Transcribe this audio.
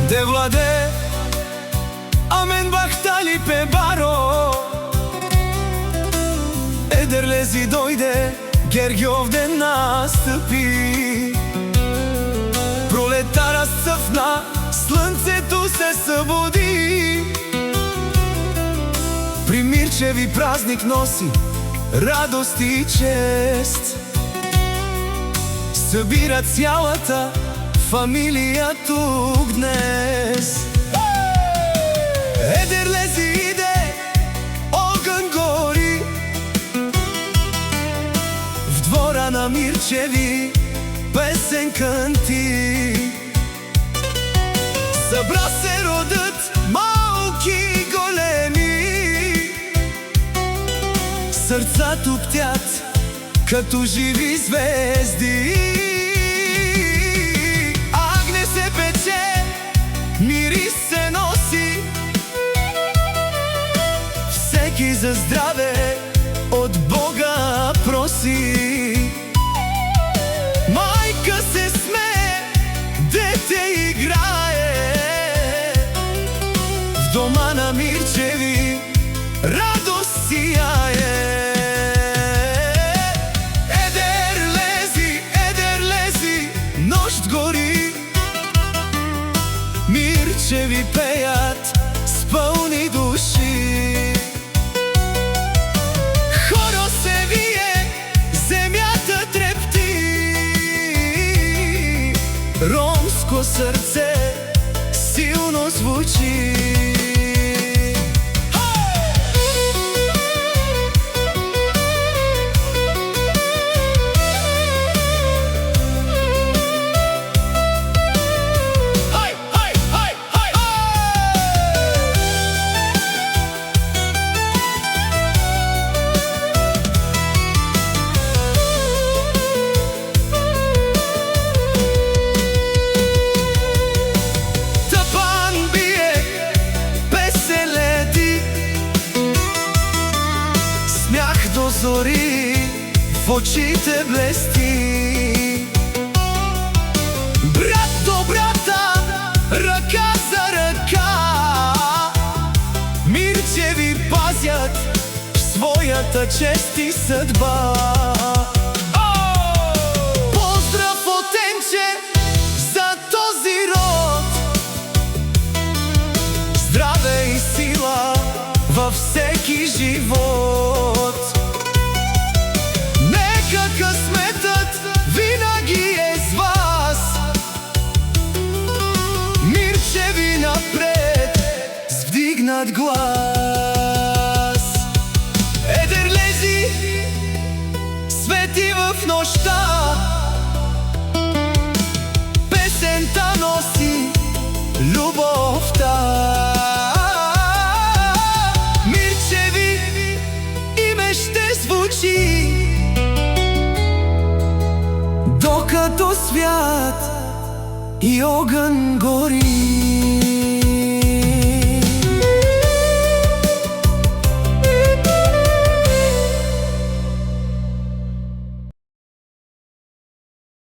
Де владе, амен бахтали пе баро. Едерлези дојде, Гергјовден настъпи. Пролета разцъфна, слънцето се събуди. При Мирчеви празник носи радост и чест. Събира цялата фамилия тук днес. Едерлези иде, огън гори. В двора на Мирчеви песен кънти. Събра се родът, малки и големи. Сърца туптят като живи звезди. Агне се пече, мирис се носи. Всеки за здраве от Бога проси. Майка се смее, дете играе. В дома на Мирчеви радост сияе. Нощ гори, Мирчеви пеят с пълни души. Хоро се вие, земята трепти. Ромско сърце силно звучи. До зори в очите блести. Брат до брата, ръка за ръка. Мирчеви пазят своята чест и съдба. Поздрав от Енче за този род. Здраве и сила във всеки живот. Късметът винаги е с вас. Мирчеви напред с вдигнат глас. Едерлези свети в нощта. Песента носи любовта. Мирчеви име ще звучи, докато свят и огън гори.